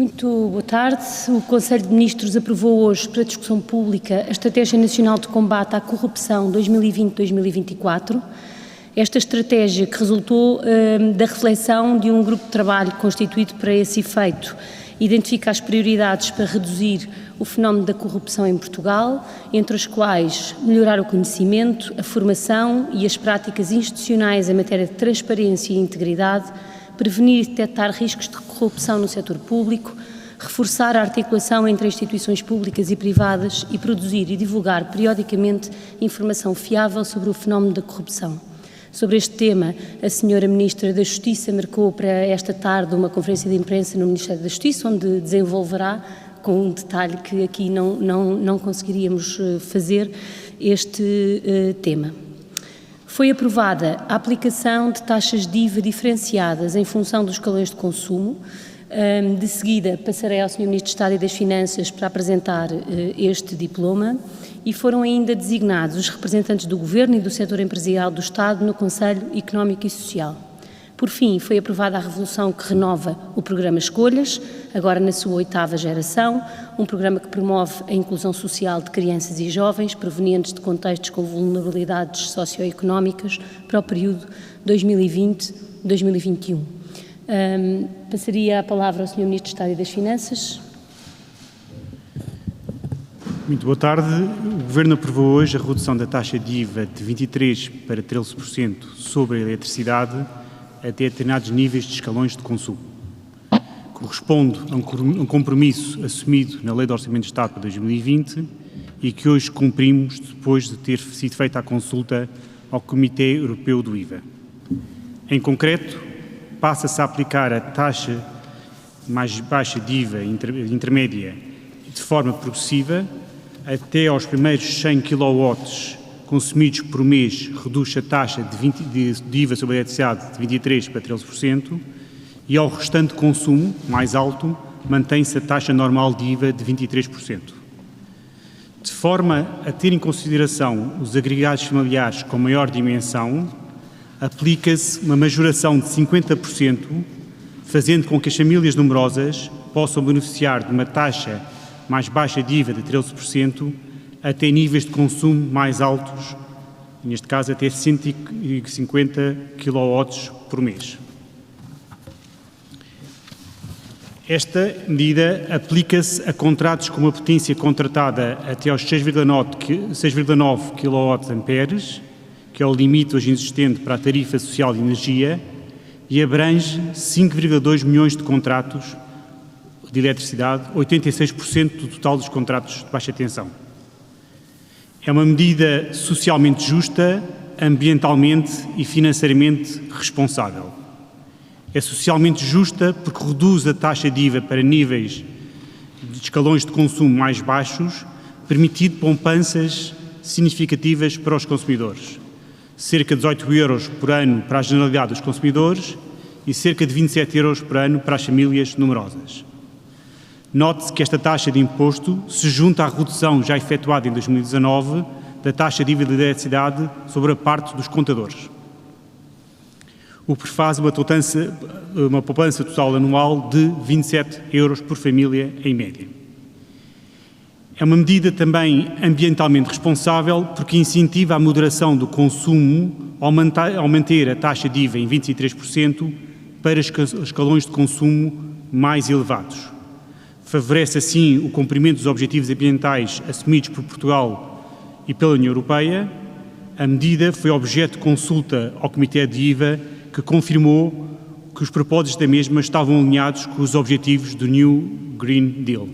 Muito boa tarde. O Conselho de Ministros aprovou hoje para discussão pública a Estratégia Nacional de Combate à Corrupção 2020-2024. Esta estratégia que resultou da reflexão de um grupo de trabalho constituído para esse efeito, identifica as prioridades para reduzir o fenómeno da corrupção em Portugal, entre as quais melhorar o conhecimento, a formação e as práticas institucionais em matéria de transparência e integridade, prevenir e detectar riscos de corrupção no setor público, reforçar a articulação entre instituições públicas e privadas e produzir e divulgar periodicamente informação fiável sobre o fenómeno da corrupção. Sobre este tema, a Sra. Ministra da Justiça marcou para esta tarde uma conferência de imprensa no Ministério da Justiça, onde desenvolverá, com um detalhe que aqui não conseguiríamos fazer, este tema. Foi aprovada a aplicação de taxas de IVA diferenciadas em função dos escalões de consumo. De seguida, passarei ao Sr. Ministro de Estado e das Finanças para apresentar este diploma e foram ainda designados os representantes do Governo e do setor empresarial do Estado no Conselho Económico e Social. Por fim, foi aprovada a resolução que renova o programa Escolhas, agora na sua 8ª geração, um programa que promove a inclusão social de crianças e jovens provenientes de contextos com vulnerabilidades socioeconómicas para o período 2020-2021. Passaria a palavra ao Sr. Ministro de Estado e das Finanças. Muito boa tarde. O Governo aprovou hoje a redução da taxa de IVA de 23% para 13% sobre a eletricidade até determinados níveis de escalões de consumo. Corresponde a um compromisso assumido na Lei de Orçamento de Estado para 2020 e que hoje cumprimos depois de ter sido feita a consulta ao Comitê Europeu do IVA. Em concreto, passa-se a aplicar a taxa mais baixa de IVA intermédia de forma progressiva até aos primeiros 100 kW consumidos por mês, reduz a taxa de IVA sobre a eletricidade de 23% para 13% e ao restante consumo, mais alto, mantém-se a taxa normal de IVA de 23%. De forma a ter em consideração os agregados familiares com maior dimensão, aplica-se uma majoração de 50%, fazendo com que as famílias numerosas possam beneficiar de uma taxa mais baixa de IVA de 13%, até níveis de consumo mais altos, neste caso até 150 kW por mês. Esta medida aplica-se a contratos com uma potência contratada até aos 6,9 kWA, que é o limite hoje existente para a tarifa social de energia, e abrange 5,2 milhões de contratos de eletricidade, 86% do total dos contratos de baixa tensão. É uma medida socialmente justa, ambientalmente e financeiramente responsável. É socialmente justa porque reduz a taxa de IVA para níveis de escalões de consumo mais baixos, permitindo poupanças significativas para os consumidores. Cerca de 18 euros por ano para a generalidade dos consumidores e cerca de 27 euros por ano para as famílias numerosas. Note-se que esta taxa de imposto se junta à redução já efetuada em 2019 da taxa de IVA de eletricidade sobre a parte dos contadores, o que faz uma poupança total anual de 27 euros por família em média. É uma medida também ambientalmente responsável porque incentiva a moderação do consumo ao manter a taxa de IVA em 23% para escalões de consumo mais elevados. Favorece assim o cumprimento dos objetivos ambientais assumidos por Portugal e pela União Europeia. A medida foi objeto de consulta ao Comitê de IVA, que confirmou que os propósitos da mesma estavam alinhados com os objetivos do New Green Deal.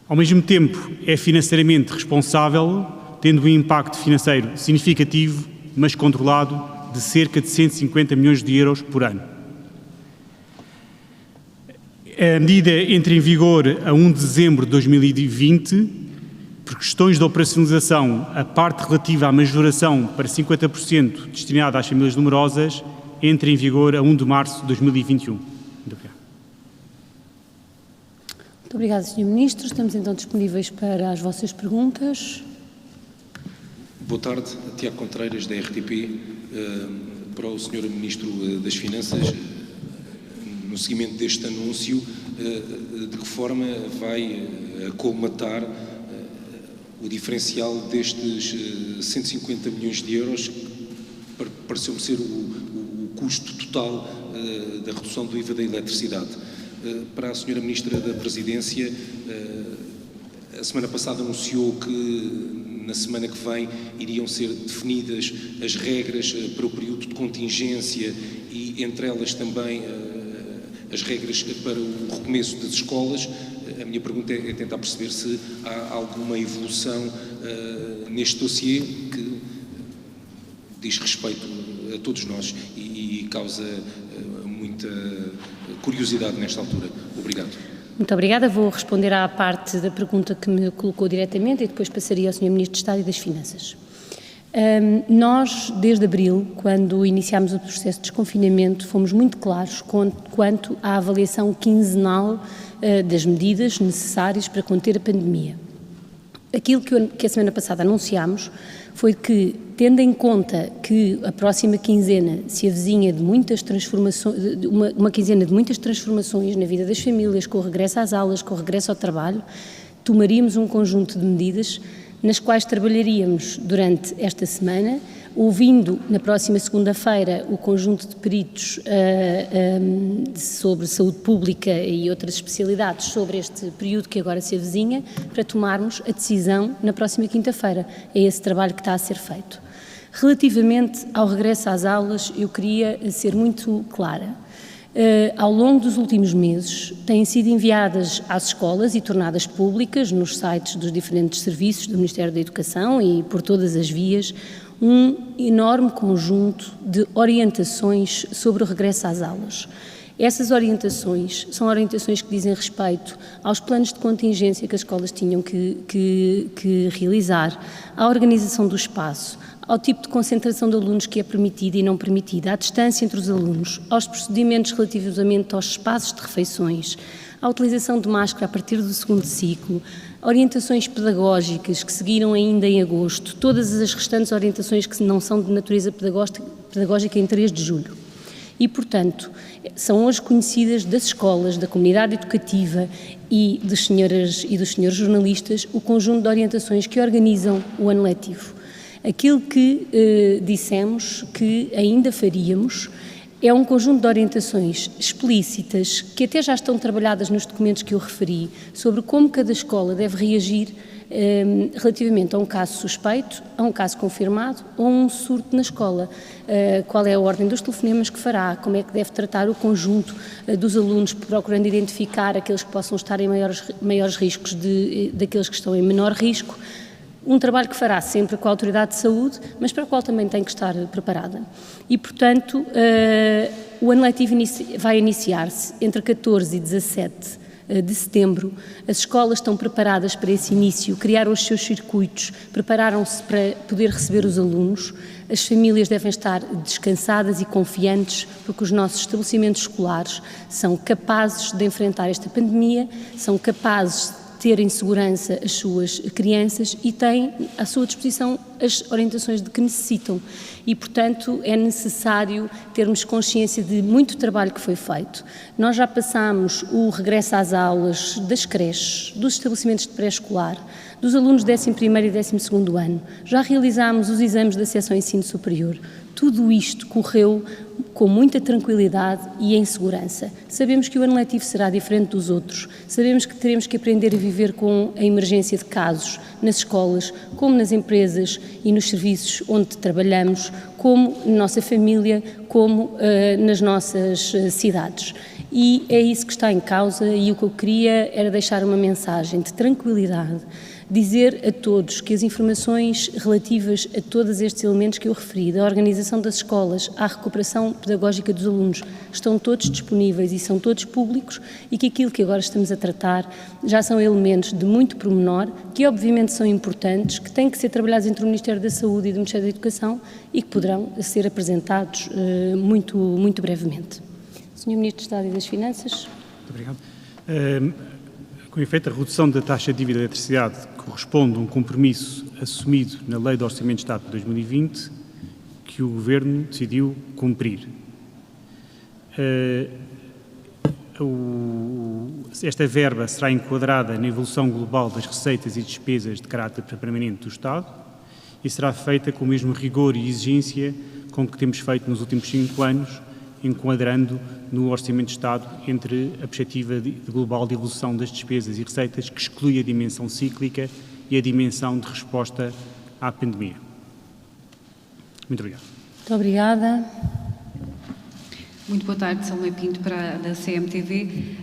Ao mesmo tempo, é financeiramente responsável, tendo um impacto financeiro significativo, mas controlado, de cerca de 150 milhões de euros por ano. A medida entra em vigor a 1 de dezembro de 2020, por questões de operacionalização, a parte relativa à majoração para 50% destinada às famílias numerosas entra em vigor a 1 de março de 2021. Muito obrigado. Muito obrigada, Sr. Ministro. Estamos então disponíveis para as vossas perguntas. Boa tarde, Tiago Contreiras, da RTP. Para o Sr. Ministro das Finanças, no seguimento deste anúncio, de que forma vai colmatar o diferencial destes 150 milhões de euros, que pareceu-me ser o custo total da redução do IVA da eletricidade. Para a Sra. Ministra da Presidência, a semana passada anunciou que na semana que vem iriam ser definidas as regras para o período de contingência e, entre elas, também as regras para o recomeço das escolas. A minha pergunta é tentar perceber se há alguma evolução neste dossiê que diz respeito a todos nós e causa muita curiosidade nesta altura. Obrigado. Muito obrigada. Vou responder à parte da pergunta que me colocou diretamente e depois passaria ao Sr. Ministro de Estado e das Finanças. Nós, desde abril, quando iniciámos o processo de desconfinamento, fomos muito claros quanto à avaliação quinzenal das medidas necessárias para conter a pandemia. Aquilo que a semana passada anunciámos foi que, tendo em conta que a próxima quinzena se avizinha de muitas transformações, uma quinzena de muitas transformações na vida das famílias, com o regresso às aulas, com o regresso ao trabalho, tomaríamos um conjunto de medidas nas quais trabalharíamos durante esta semana, ouvindo na próxima segunda-feira o conjunto de peritos sobre saúde pública e outras especialidades sobre este período que agora se avizinha, para tomarmos a decisão na próxima quinta-feira. É esse trabalho que está a ser feito. Relativamente ao regresso às aulas, eu queria ser muito clara. Ao longo dos últimos meses, têm sido enviadas às escolas e tornadas públicas nos sites dos diferentes serviços do Ministério da Educação e por todas as vias, um enorme conjunto de orientações sobre o regresso às aulas. Essas orientações são orientações que dizem respeito aos planos de contingência que as escolas tinham que realizar, à organização do espaço, ao tipo de concentração de alunos que é permitida e não permitida, à distância entre os alunos, aos procedimentos relativamente aos espaços de refeições, à utilização de máscara a partir do segundo ciclo, orientações pedagógicas que seguiram ainda em agosto, todas as restantes orientações que não são de natureza pedagógica em 3 de julho. E, portanto, são hoje conhecidas das escolas, da comunidade educativa e dos senhores jornalistas o conjunto de orientações que organizam o ano letivo. Aquilo que dissemos que ainda faríamos é um conjunto de orientações explícitas que até já estão trabalhadas nos documentos que eu referi sobre como cada escola deve reagir relativamente a um caso suspeito, a um caso confirmado ou a um surto na escola. Qual é a ordem dos telefonemas que fará, como é que deve tratar o conjunto dos alunos, procurando identificar aqueles que possam estar em maiores riscos daqueles que estão em menor risco. Um trabalho que fará sempre com a Autoridade de Saúde, mas para o qual também tem que estar preparada. E, portanto, o ano letivo vai iniciar-se entre 14 e 17 de setembro. As escolas estão preparadas para esse início, criaram os seus circuitos, prepararam-se para poder receber os alunos. As famílias devem estar descansadas e confiantes, porque os nossos estabelecimentos escolares são capazes de enfrentar esta pandemia, são capazes de ter em segurança as suas crianças e têm à sua disposição as orientações de que necessitam. E, portanto, é necessário termos consciência de muito trabalho que foi feito. Nós já passámos o regresso às aulas das creches, dos estabelecimentos de pré-escolar, dos alunos de 11º e 12º ano. Já realizámos os exames de acesso ao ensino superior. Tudo isto correu com muita tranquilidade e em segurança. Sabemos que o ano letivo será diferente dos outros, sabemos que teremos que aprender a viver com a emergência de casos nas escolas, como nas empresas e nos serviços onde trabalhamos, como na nossa família, como nas nossas cidades. E é isso que está em causa e o que eu queria era deixar uma mensagem de tranquilidade, dizer a todos que as informações relativas a todos estes elementos que eu referi, da organização das escolas, à recuperação pedagógica dos alunos, estão todos disponíveis e são todos públicos e que aquilo que agora estamos a tratar já são elementos de muito pormenor, que obviamente são importantes, que têm que ser trabalhados entre o Ministério da Saúde e do Ministério da Educação e que poderão ser apresentados muito brevemente. Sr. Ministro de Estado e das Finanças. Muito obrigado. Com efeito, a redução da taxa de dívida de eletricidade corresponde a um compromisso assumido na Lei de Orçamento de Estado de 2020 que o Governo decidiu cumprir. esta verba será enquadrada na evolução global das receitas e despesas de caráter permanente do Estado e será feita com o mesmo rigor e exigência com que temos feito nos últimos 5 anos, enquadrando no Orçamento de Estado entre a perspectiva global de evolução das despesas e receitas, que exclui a dimensão cíclica e a dimensão de resposta à pandemia. Muito obrigado. Muito obrigada. Muito boa tarde, Salomé Pinto, da CMTV.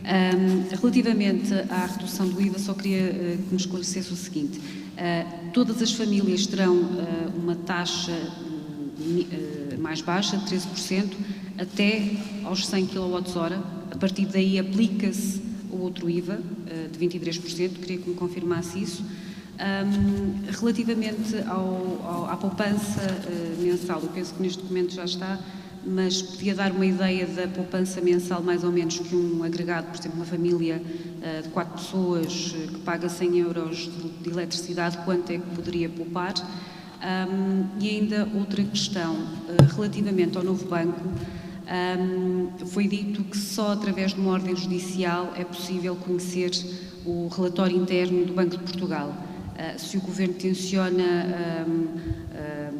Relativamente à redução do IVA, só queria que me esclarecesse o seguinte. Todas as famílias terão uma taxa mais baixa, de 13%, até aos 100 kWh. A partir daí aplica-se o outro IVA, de 23%. Queria que me confirmasse isso. Relativamente à poupança mensal, eu penso que neste documento já está, mas podia dar uma ideia da poupança mensal, mais ou menos, que um agregado, por exemplo, uma família de 4 pessoas que paga 100 euros de eletricidade, quanto é que poderia poupar? E ainda outra questão, relativamente ao novo banco, foi dito que só através de uma ordem judicial é possível conhecer o relatório interno do Banco de Portugal. Se o Governo tenciona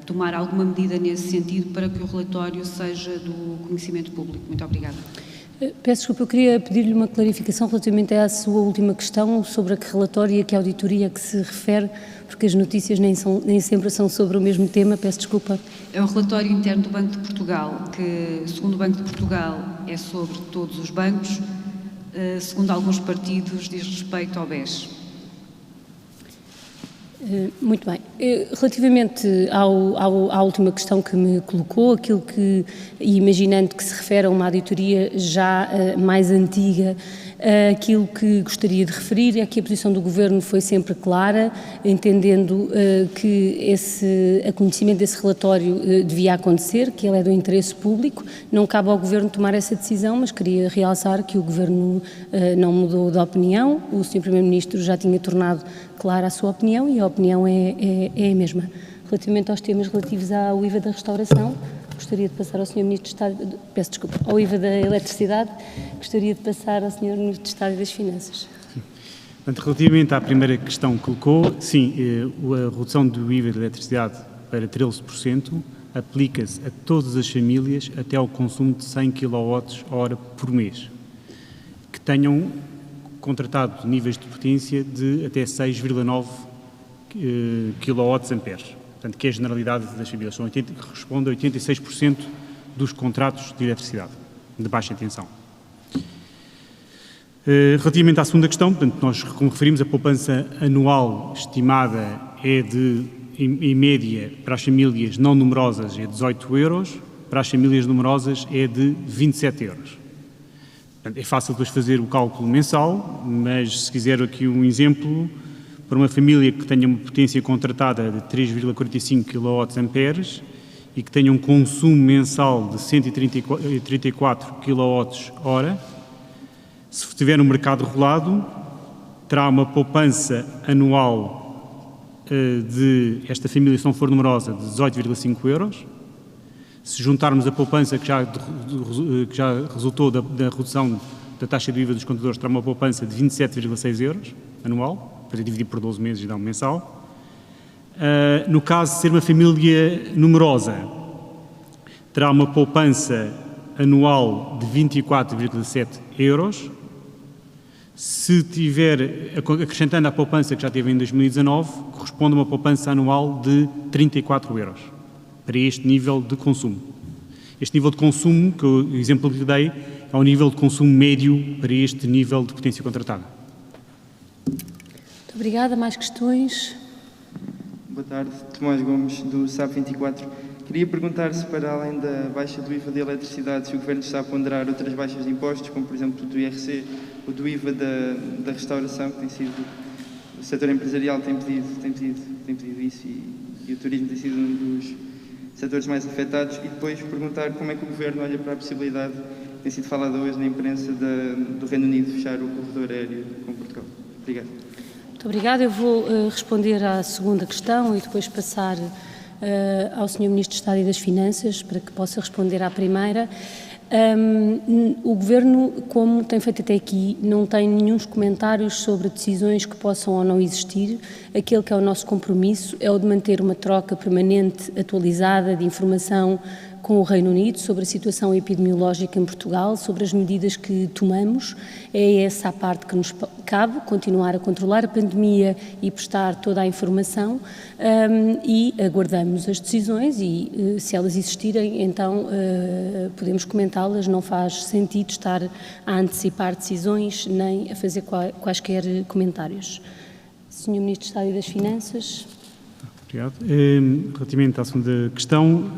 tomar alguma medida nesse sentido para que o relatório seja do conhecimento público. Muito obrigada. Peço desculpa, eu queria pedir-lhe uma clarificação relativamente à sua última questão sobre a que relatório e a que auditoria que se refere, porque as notícias nem sempre são sobre o mesmo tema. Peço desculpa. É o relatório interno do Banco de Portugal, que, segundo o Banco de Portugal, é sobre todos os bancos, segundo alguns partidos, diz respeito ao BES. Muito bem. Relativamente à última questão que me colocou, aquilo que, imaginando que se refere a uma auditoria já mais antiga, aquilo que gostaria de referir é que a posição do Governo foi sempre clara, entendendo que a conhecimento desse relatório devia acontecer, que ele é do interesse público. Não cabe ao Governo tomar essa decisão, mas queria realçar que o Governo não mudou de opinião. O Sr. Primeiro-Ministro já tinha tornado clara a sua opinião e a opinião é a mesma. Relativamente aos temas relativos ao IVA da restauração, gostaria de passar ao Sr. Ministro de Estado, peço desculpa, ao IVA da eletricidade, gostaria de passar ao Sr. Ministro de Estado e das Finanças. Portanto, relativamente à primeira questão que colocou, sim, a redução do IVA da eletricidade para 13% aplica-se a todas as famílias até ao consumo de 100 kWh por mês, que tenham contratado níveis de potência de até 6,9 kWh. Portanto, que é a generalidade das famílias, corresponde a 86% dos contratos de eletricidade de baixa tensão. Relativamente à segunda questão, portanto, nós, como referimos, a poupança anual estimada é de, em média, para as famílias não numerosas é 18 euros, para as famílias numerosas é de 27 euros. Portanto, é fácil depois fazer o cálculo mensal, mas se quiser aqui um exemplo, para uma família que tenha uma potência contratada de 3,45 kWh e que tenha um consumo mensal de 134 kWh, se tiver um mercado rolado, terá uma poupança anual esta família, se não for numerosa, de 18,5 euros. Se juntarmos a poupança que já resultou da redução da taxa de IVA dos contadores, terá uma poupança de 27,6 euros anual, para dividir por 12 meses e dar um mensal. No caso de ser uma família numerosa, terá uma poupança anual de 24,7 euros. Se tiver, acrescentando a poupança que já teve em 2019, corresponde a uma poupança anual de 34 euros, para este nível de consumo. Este nível de consumo, que o exemplo que lhe dei, é o nível de consumo médio para este nível de potência contratada. Muito obrigada. Mais questões? Boa tarde. Tomás Gomes, do SAP 24. Queria perguntar se, para além da baixa do IVA da eletricidade, se o Governo está a ponderar outras baixas de impostos, como, por exemplo, do IRC ou do IVA da restauração, que tem sido... O setor empresarial tem pedido isso e o turismo tem sido um dos setores mais afetados. E depois perguntar como é que o Governo olha para a possibilidade, que tem sido falada hoje na imprensa, do Reino Unido fechar o corredor aéreo com Portugal. Obrigado. Muito obrigada. Eu vou responder à segunda questão e depois passar ao Sr. Ministro de Estado e das Finanças para que possa responder à primeira. O Governo, como tem feito até aqui, não tem nenhum comentários sobre decisões que possam ou não existir. Aquele que é o nosso compromisso é o de manter uma troca permanente, atualizada, de informação com o Reino Unido sobre a situação epidemiológica em Portugal, sobre as medidas que tomamos. É essa a parte que nos cabe, continuar a controlar a pandemia e prestar toda a informação, e aguardamos as decisões e, se elas existirem, então podemos comentá-las. Não faz sentido estar a antecipar decisões nem a fazer quaisquer comentários. Sr. Ministro de Estado e das Finanças. Obrigado. Relativamente à segunda questão,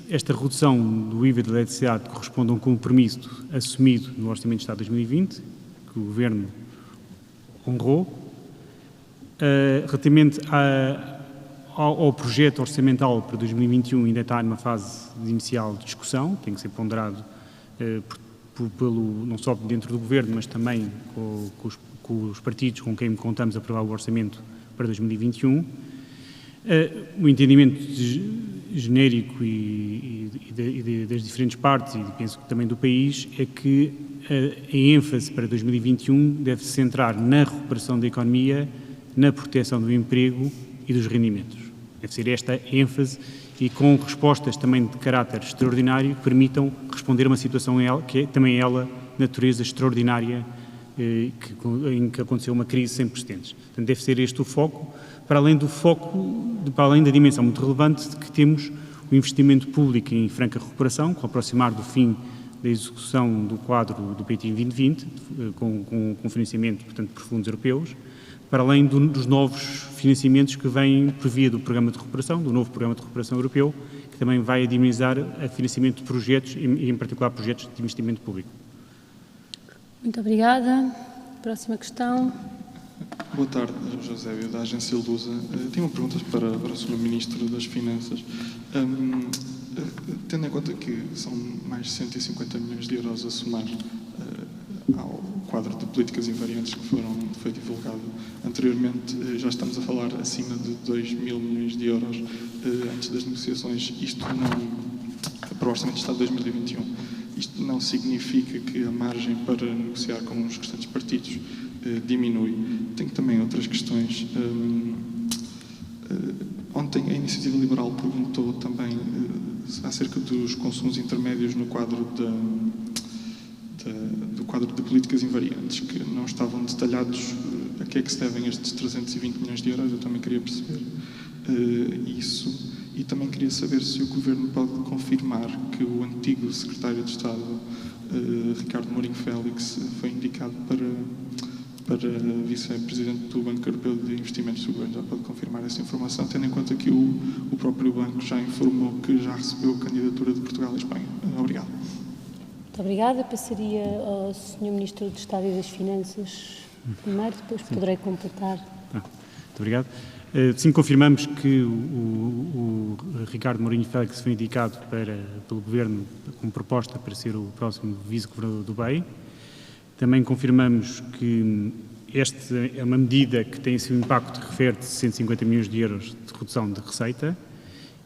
esta redução do IVA da eletricidade corresponde a um compromisso assumido no Orçamento de Estado de 2020, que o Governo honrou. Relativamente ao projeto orçamental para 2021, ainda está numa fase inicial de discussão, tem que ser ponderado não só dentro do Governo, mas também com os partidos com quem contamos a aprovar o orçamento para 2021. O entendimento genérico e das diferentes partes, e penso que também do país, é que a ênfase para 2021 deve se centrar na recuperação da economia, na proteção do emprego e dos rendimentos. Deve ser esta ênfase, e com respostas também de caráter extraordinário que permitam responder a uma situação que é também ela natureza extraordinária, em que aconteceu uma crise sem precedentes. Portanto, deve ser este o foco, para além da dimensão muito relevante de que temos o investimento público em franca recuperação, com o aproximar do fim da execução do quadro do PTI 2020, com financiamento, portanto, por fundos europeus, para além dos novos financiamentos que vêm por via do programa de recuperação, do novo programa de recuperação europeu, que também vai dinamizar o financiamento de projetos, e em particular projetos de investimento público. Muito obrigada. Próxima questão. Boa tarde, José, da agência Lusa. Tenho uma pergunta para o Sr. Ministro das Finanças. Tendo em conta que são mais de 150 milhões de euros a somar ao quadro de políticas invariantes que foi divulgado anteriormente, já estamos a falar acima de 2 mil milhões de euros antes das negociações. Isto não, para o Orçamento de Estado de 2021, isto não significa que a margem para negociar com os restantes partidos diminui. Tenho também outras questões. Ontem a Iniciativa Liberal perguntou também acerca dos consumos intermédios no quadro do quadro de políticas invariantes, que não estavam detalhados a que é que se devem estes 320 milhões de euros. Eu também queria perceber isso, e também queria saber se o Governo pode confirmar que o antigo Secretário de Estado, Ricardo Mourinho Félix, foi indicado para Vice-Presidente do Banco Europeu de Investimentos. Se o Governo já pode confirmar essa informação, tendo em conta que o próprio banco já informou que já recebeu a candidatura de Portugal e Espanha. Obrigado. Muito obrigada. Passaria ao Sr. Ministro do Estado e das Finanças primeiro, depois poderei completar. Muito obrigado. Sim, confirmamos que o Ricardo Mourinho Félix foi indicado pelo Governo como proposta para ser o próximo Vice-Governador do BEI. Também confirmamos que esta é uma medida que tem seu impacto que refere de 150 milhões de euros de redução de receita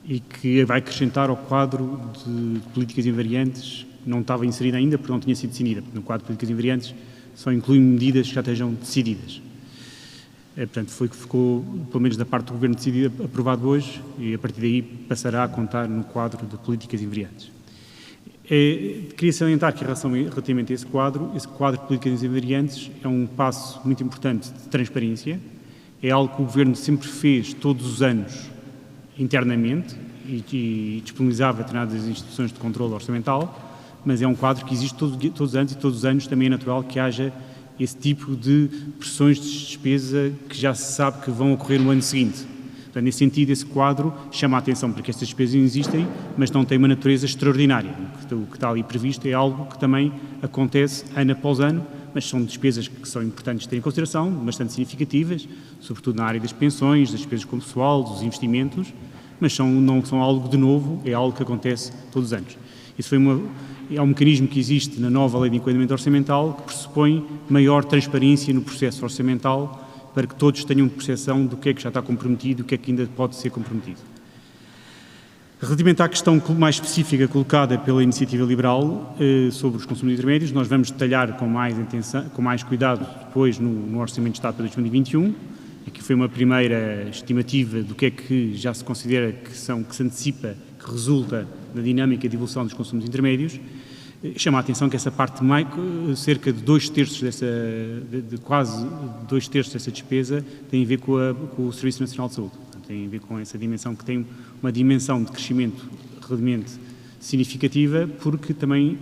e que vai acrescentar ao quadro de políticas invariantes, não estava inserida ainda porque não tinha sido decidida. No quadro de políticas invariantes só inclui medidas que já estejam decididas. Portanto, foi que ficou, pelo menos da parte do Governo decidido, aprovado hoje, e a partir daí passará a contar no quadro de políticas invariantes. Queria salientar que, relativamente a esse quadro de políticas invariantes é um passo muito importante de transparência, é algo que o Governo sempre fez todos os anos internamente e disponibilizava a determinadas instituições de controle orçamental, mas é um quadro que existe todos os anos, e todos os anos também é natural que haja esse tipo de pressões de despesa que já se sabe que vão ocorrer no ano seguinte. Portanto, nesse sentido, esse quadro chama a atenção para que estas despesas existem, mas não têm uma natureza extraordinária. O que está ali previsto é algo que também acontece ano após ano, mas são despesas que são importantes de ter em consideração, bastante significativas, sobretudo na área das pensões, das despesas com o pessoal, dos investimentos, mas não são algo de novo, é algo que acontece todos os anos. Isso é um mecanismo que existe na nova Lei de Enquadramento Orçamental, que pressupõe maior transparência no processo orçamental, para que todos tenham percepção do que é que já está comprometido e do que é que ainda pode ser comprometido. Relativamente à questão mais específica colocada pela Iniciativa Liberal sobre os consumos intermédios, nós vamos detalhar com mais cuidado depois no Orçamento de Estado para 2021. Aqui foi uma primeira estimativa do que é que já se considera que se antecipa, que resulta da dinâmica de evolução dos consumos intermédios. Chama a atenção que essa parte, cerca de quase 2/3 dessa despesa tem a ver com o Serviço Nacional de Saúde. Tem a ver com essa dimensão, que tem uma dimensão de crescimento realmente significativa, porque também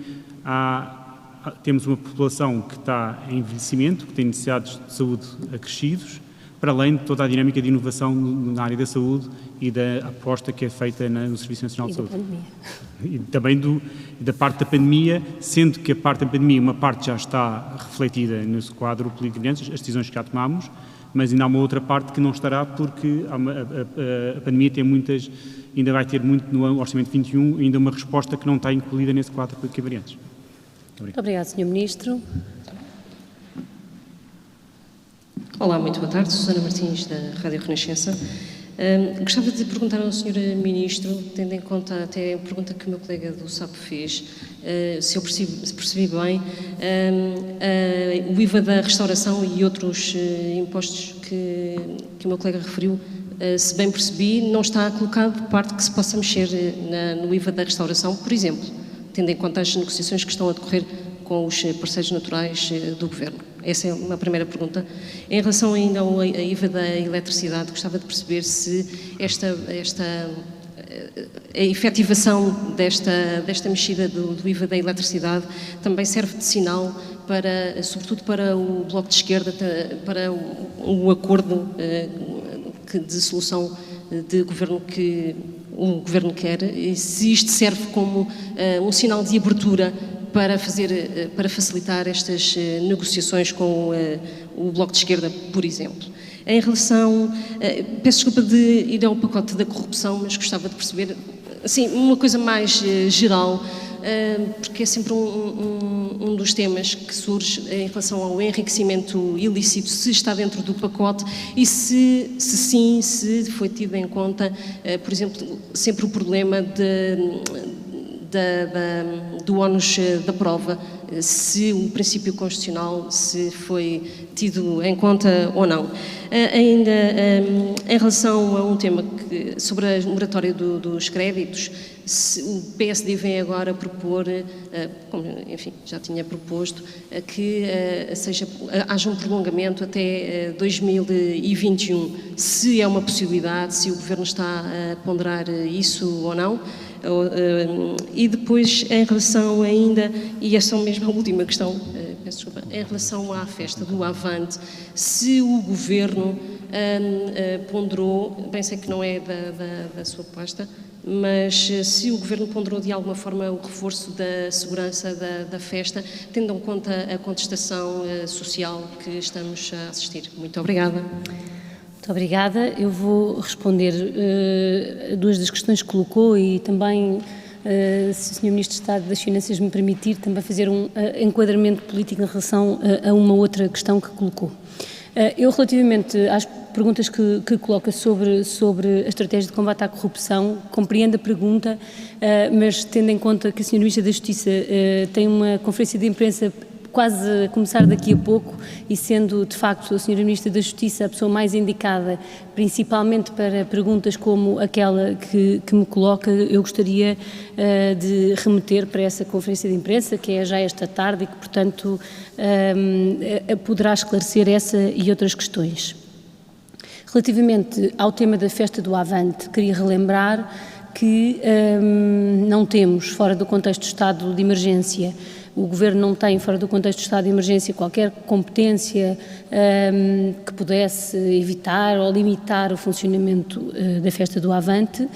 temos uma população que está em envelhecimento, que tem necessidades de saúde acrescidos, para além de toda a dinâmica de inovação na área da saúde e da aposta que é feita no Serviço Nacional de Saúde. E também da parte da pandemia, sendo que a parte da pandemia, uma parte já está refletida nesse quadro político, as decisões que já tomamos, mas ainda há uma outra parte que não estará, porque a pandemia ainda vai ter muito no Orçamento 21, ainda uma resposta que não está incluída nesse quadro político de variantes. Muito obrigado, Sr. Ministro. Olá, muito boa tarde. Susana Martins, da Rádio Renascença. Gostava de perguntar ao Sr. Ministro, tendo em conta até a pergunta que o meu colega do SAP fez, se eu percebi bem, o IVA da restauração e outros impostos que o meu colega referiu, se bem percebi, não está colocado de parte que se possa mexer no IVA da restauração, por exemplo, tendo em conta as negociações que estão a decorrer com os parceiros naturais do Governo. Essa é uma primeira pergunta. Em relação ainda ao IVA da eletricidade, gostava de perceber se a efetivação desta mexida do IVA da eletricidade também serve de sinal sobretudo para o Bloco de Esquerda, para o acordo de solução de governo que o Governo quer, e se isto serve como um sinal de abertura para facilitar estas negociações com o Bloco de Esquerda, por exemplo. Em relação, peço desculpa de ir ao pacote da corrupção, mas gostava de perceber, assim, uma coisa mais geral, porque é sempre um dos temas que surge em relação ao enriquecimento ilícito, se está dentro do pacote e se sim, se foi tido em conta, por exemplo, sempre o problema do ónus da prova, se o princípio constitucional se foi tido em conta ou não. Ainda em relação a um tema sobre a moratória dos créditos, o PSD vem agora propor, como enfim já tinha proposto, que haja um prolongamento até 2021. Se é uma possibilidade, se o Governo está a ponderar isso ou não. E depois, em relação ainda, e essa é mesmo a última questão, peço desculpa, em relação à festa do Avante, se o Governo ponderou, bem sei que não é da sua pasta, mas se o Governo ponderou de alguma forma o reforço da segurança da festa, tendo em conta a contestação social que estamos a assistir. Muito obrigada. Muito obrigada. Eu vou responder a duas das questões que colocou e também, se o Sr. Ministro de Estado das Finanças me permitir, também fazer um enquadramento político em relação a uma outra questão que colocou. Eu, relativamente às perguntas que coloca sobre a estratégia de combate à corrupção, compreendo a pergunta, mas tendo em conta que o Sr. Ministro da Justiça tem uma conferência de imprensa quase a começar daqui a pouco e sendo de facto a Sra. Ministra da Justiça a pessoa mais indicada, principalmente para perguntas como aquela que me coloca, eu gostaria de remeter para essa conferência de imprensa, que é já esta tarde e que, portanto, poderá esclarecer essa e outras questões. Relativamente ao tema da festa do Avante, queria relembrar que não temos, fora do contexto do estado de emergência, o Governo não tem, fora do contexto do estado de emergência, qualquer competência que pudesse evitar ou limitar o funcionamento da festa do Avante.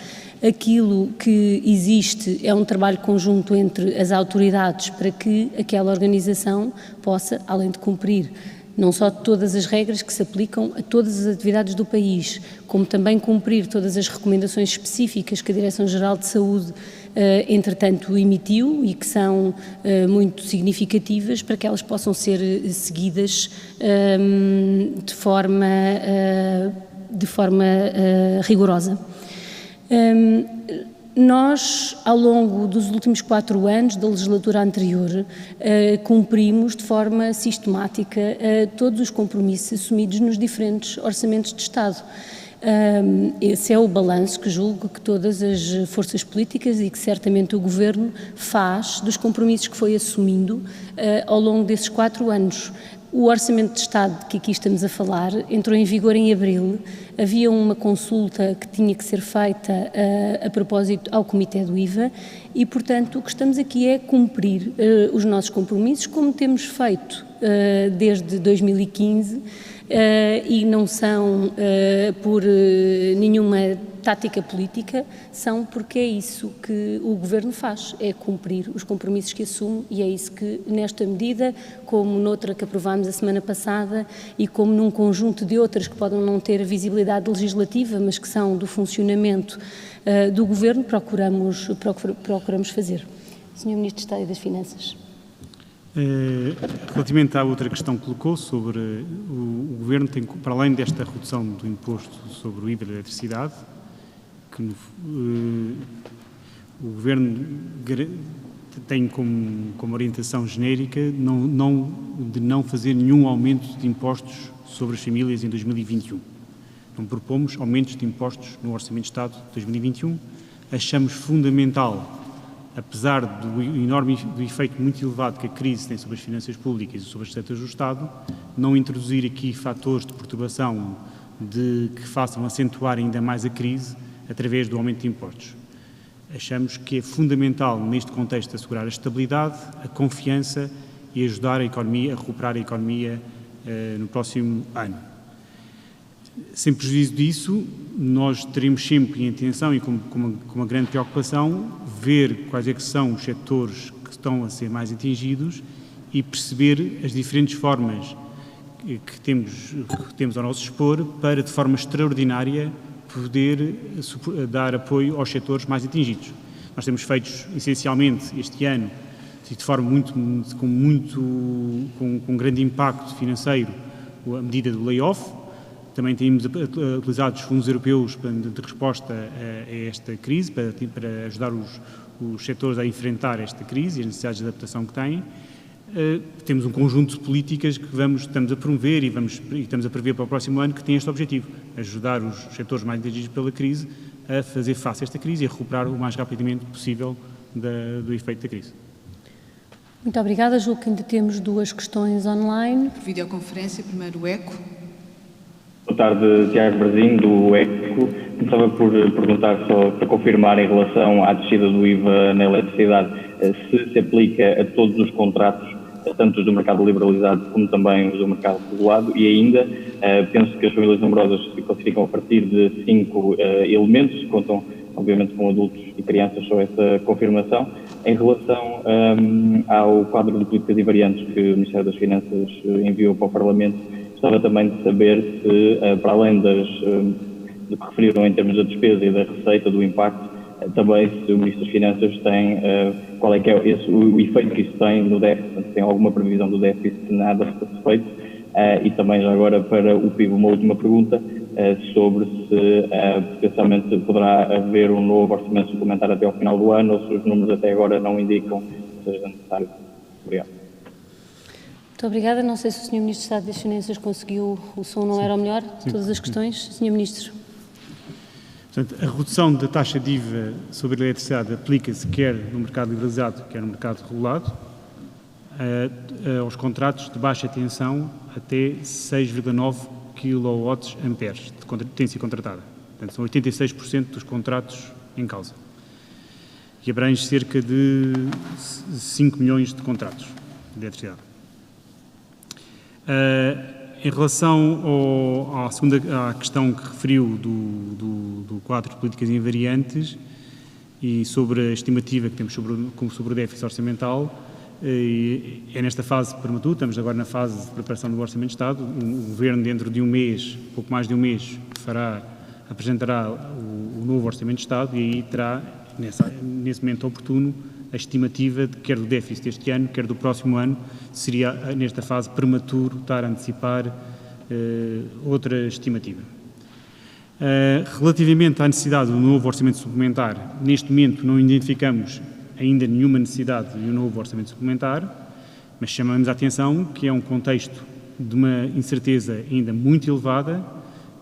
Aquilo que existe é um trabalho conjunto entre as autoridades para que aquela organização possa, além de cumprir não só todas as regras que se aplicam a todas as atividades do país, como também cumprir todas as recomendações específicas que a Direção-Geral de Saúde, entretanto, emitiu e que são muito significativas para que elas possam ser seguidas de forma rigorosa. Nós, ao longo dos últimos 4 anos da legislatura anterior, cumprimos de forma sistemática todos os compromissos assumidos nos diferentes orçamentos de Estado. Esse é o balanço que julgo que todas as forças políticas e que certamente o Governo faz dos compromissos que foi assumindo ao longo desses 4 anos. O Orçamento de Estado que aqui estamos a falar entrou em vigor em abril, havia uma consulta que tinha que ser feita a propósito ao Comitê do IVA e, portanto, o que estamos aqui é cumprir os nossos compromissos como temos feito desde 2015 e não são por nenhuma tática política, são porque é isso que o Governo faz, é cumprir os compromissos que assume e é isso que nesta medida, como noutra que aprovámos a semana passada e como num conjunto de outras que podem não ter visibilidade legislativa, mas que são do funcionamento do Governo, procuramos fazer. Sr. Ministro de Estado e das Finanças. Relativamente à outra questão que colocou sobre o Governo tem, para além desta redução do imposto sobre o IVA da eletricidade, que o Governo tem como orientação genérica de não fazer nenhum aumento de impostos sobre as famílias em 2021. Não propomos aumentos de impostos no Orçamento de Estado de 2021. Achamos fundamental, apesar do efeito muito elevado que a crise tem sobre as finanças públicas e sobre as receitas do Estado, não introduzir aqui fatores de perturbação que façam acentuar ainda mais a crise através do aumento de impostos. Achamos que é fundamental, neste contexto, assegurar a estabilidade, a confiança e ajudar a economia, a recuperar a economia no próximo ano. Sem prejuízo disso, nós teremos sempre em atenção e com uma grande preocupação ver quais é que são os setores que estão a ser mais atingidos e perceber as diferentes formas que temos ao nosso dispor para, de forma extraordinária, poder dar apoio aos setores mais atingidos. Nós temos feito, essencialmente, este ano, de forma com grande impacto financeiro, a medida do layoff. Também temos utilizado os fundos europeus de resposta a esta crise, para ajudar os setores a enfrentar esta crise e as necessidades de adaptação que têm. Temos um conjunto de políticas que estamos a promover e estamos a prever para o próximo ano que tem este objetivo, ajudar os setores mais atingidos pela crise a fazer face a esta crise e a recuperar o mais rapidamente possível do efeito da crise. Muito obrigada. Julgo que ainda temos 2 questões online. Por videoconferência, primeiro o ECO. Boa tarde, Tiago Brasil, do ECO. Começava por perguntar, só para confirmar, em relação à descida do IVA na eletricidade, se aplica a todos os contratos, tanto os do mercado liberalizado como também os do mercado regulado, e ainda penso que as famílias numerosas se classificam a partir de 5 elementos, contam obviamente com adultos e crianças, só essa confirmação. Em relação ao quadro de políticas e variantes que o Ministério das Finanças enviou para o Parlamento, gostava também de saber se, para além do que referiram em termos da despesa e da receita, do impacto, também se o Ministro das Finanças tem, qual é que é o efeito que isso tem no déficit, se tem alguma previsão do déficit, se nada está feito, e também já agora para o PIB uma última pergunta sobre se potencialmente poderá haver um novo orçamento suplementar até ao final do ano, ou se os números até agora não indicam que seja necessário. Obrigado. Muito obrigada. Não sei se o Sr. Ministro de Estado das Finanças conseguiu, o som não era o melhor, todas as questões. Sr. Ministro. Portanto, a redução da taxa de IVA sobre a eletricidade aplica-se quer no mercado liberalizado, quer no mercado regulado, aos contratos de baixa tensão até 6,9 kWA de potência contratada. Portanto, são 86% dos contratos em causa. E abrange cerca de 5 milhões de contratos de eletricidade. Em relação à questão que referiu do quadro de políticas invariantes e sobre a estimativa que temos sobre o déficit orçamental, é nesta fase prematura, estamos agora na fase de preparação do Orçamento de Estado. O Governo, dentro de um mês, pouco mais de um mês, apresentará o novo Orçamento de Estado e aí terá, nesse momento oportuno, a estimativa de quer do déficit deste ano, quer do próximo ano. Seria, nesta fase, prematuro estar a antecipar outra estimativa. Relativamente à necessidade do novo orçamento suplementar, neste momento não identificamos ainda nenhuma necessidade de um novo orçamento suplementar, mas chamamos a atenção que é um contexto de uma incerteza ainda muito elevada,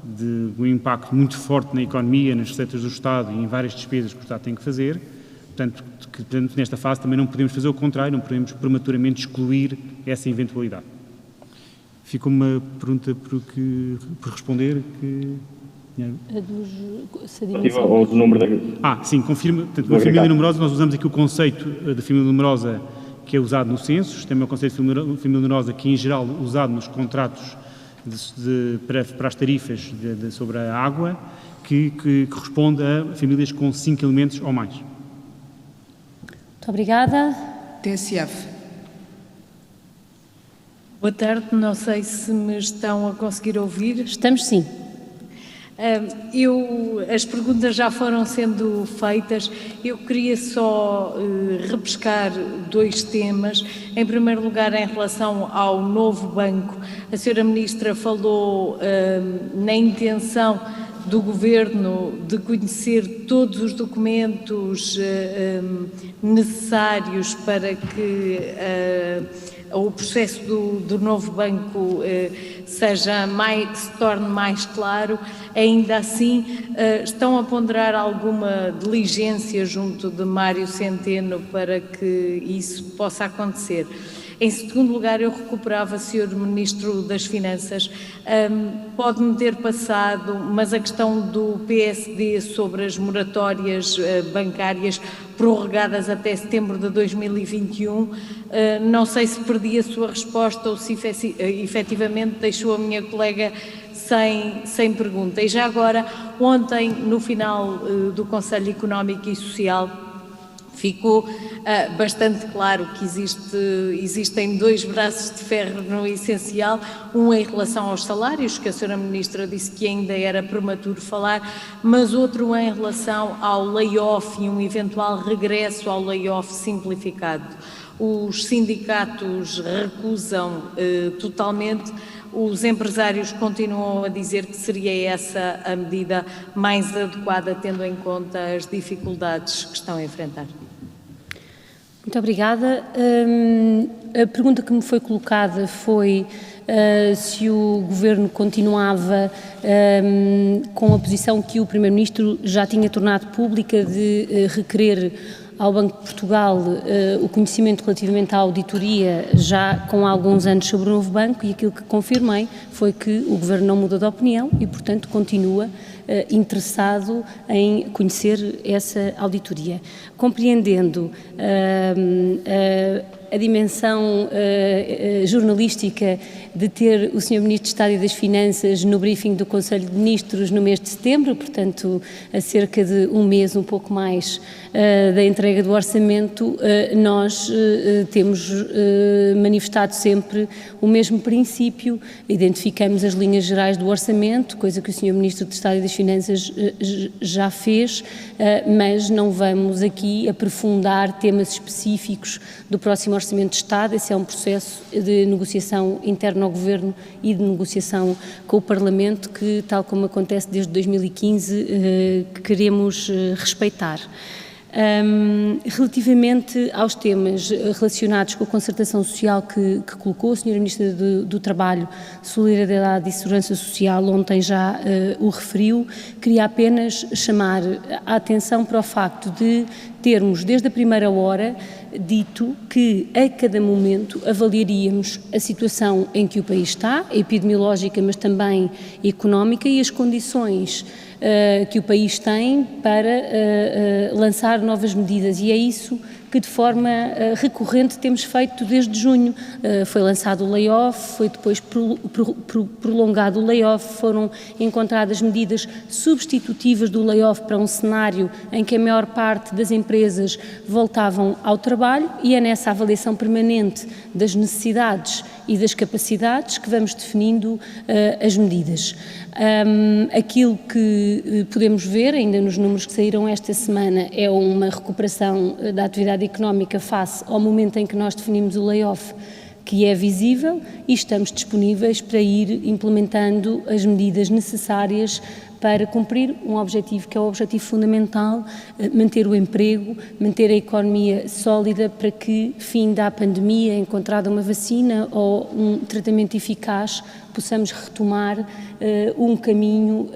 de um impacto muito forte na economia, nas receitas do Estado e em várias despesas que o Estado tem que fazer. Portanto, nesta fase também não podemos fazer o contrário, não podemos prematuramente excluir essa eventualidade. Fica uma pergunta por responder que... Ou do número sim, confirma. Portanto, na família numerosa, nós usamos aqui o conceito da família numerosa que é usado no censo, também é o conceito de família numerosa que, em geral, é usado nos contratos para as tarifas sobre a água, que corresponde a famílias com 5 elementos ou mais. Muito obrigada. TSF. Boa tarde, não sei se me estão a conseguir ouvir. Estamos sim. As perguntas já foram sendo feitas, eu queria só repescar 2 temas. Em primeiro lugar, em relação ao novo banco, a Sra. Ministra falou na intenção do Governo de conhecer todos os documentos necessários para que o processo do novo banco se torne mais claro. Ainda assim, estão a ponderar alguma diligência junto de Mário Centeno para que isso possa acontecer? Em segundo lugar, eu recuperava, Sr. Ministro das Finanças, pode-me ter passado, mas a questão do PSD sobre as moratórias bancárias prorrogadas até setembro de 2021, não sei se perdi a sua resposta ou se efetivamente deixou a minha colega sem pergunta. E já agora, ontem, no final do Conselho Económico e Social, ficou bastante claro que existem 2 braços de ferro no essencial, um em relação aos salários, que a Sra. Ministra disse que ainda era prematuro falar, mas outro em relação ao layoff e um eventual regresso ao layoff simplificado. Os sindicatos recusam totalmente, os empresários continuam a dizer que seria essa a medida mais adequada, tendo em conta as dificuldades que estão a enfrentar. Muito obrigada. A pergunta que me foi colocada foi se o Governo continuava com a posição que o Primeiro-Ministro já tinha tornado pública de requerer ao Banco de Portugal o conhecimento relativamente à auditoria já com alguns anos sobre o novo banco, e aquilo que confirmei foi que o Governo não mudou de opinião e, portanto, continua interessado em conhecer essa auditoria. Compreendendo a dimensão jornalística de ter o Sr. Ministro de Estado e das Finanças no briefing do Conselho de Ministros no mês de setembro, portanto, a cerca de um mês, um pouco mais, da entrega do orçamento, nós temos manifestado sempre o mesmo princípio, identificamos as linhas gerais do orçamento, coisa que o Sr. Ministro de Estado e das Finanças já fez, mas não vamos aqui aprofundar temas específicos do próximo Orçamento de Estado. Esse é um processo de negociação interna ao Governo e de negociação com o Parlamento que, tal como acontece desde 2015, queremos respeitar. Relativamente aos temas relacionados com a concertação social que colocou, a Sra. Ministra do Trabalho, Solidariedade e Segurança Social ontem já o referiu, queria apenas chamar a atenção para o facto de termos, desde a primeira hora, dito que a cada momento avaliaríamos a situação em que o país está, epidemiológica, mas também económica, e as condições que o país tem para lançar novas medidas, e é isso que de forma recorrente temos feito desde junho. Foi lançado o layoff, foi depois prolongado o layoff, foram encontradas medidas substitutivas do layoff para um cenário em que a maior parte das empresas voltavam ao trabalho, e é nessa avaliação permanente das necessidades e das capacidades que vamos definindo as medidas. Aquilo que podemos ver, ainda nos números que saíram esta semana, é uma recuperação da atividade económica face ao momento em que nós definimos o layoff, que é visível e estamos disponíveis para ir implementando as medidas necessárias para cumprir um objetivo que é o objetivo fundamental, manter o emprego, manter a economia sólida para que, fim da pandemia, encontrada uma vacina ou um tratamento eficaz, possamos retomar um caminho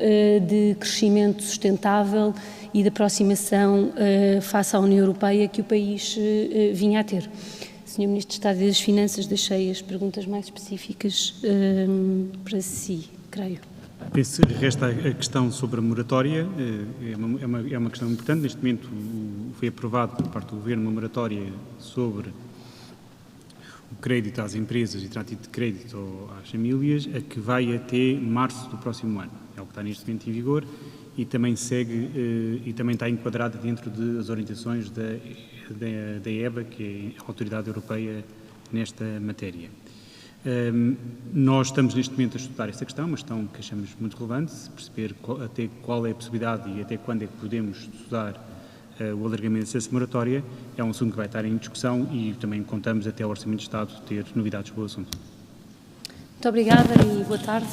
de crescimento sustentável e de aproximação face à União Europeia que o país vinha a ter. Sr. Ministro de Estado das Finanças, deixei as perguntas mais específicas para si, creio. Resta a questão sobre a moratória, é uma questão importante. Neste momento foi aprovado por parte do Governo uma moratória sobre o crédito às empresas e trânsito de crédito às famílias, a que vai até março do próximo ano. É o que está neste momento em vigor e também segue e também está enquadrado dentro das orientações da EBA, que é a Autoridade Europeia nesta matéria. Nós estamos neste momento a estudar essa questão, uma questão que achamos muito relevante, perceber até qual é a possibilidade e até quando é que podemos estudar o alargamento dessa moratória. É um assunto que vai estar em discussão e também contamos até ao Orçamento de Estado ter novidades sobre o assunto. Muito obrigada e boa tarde.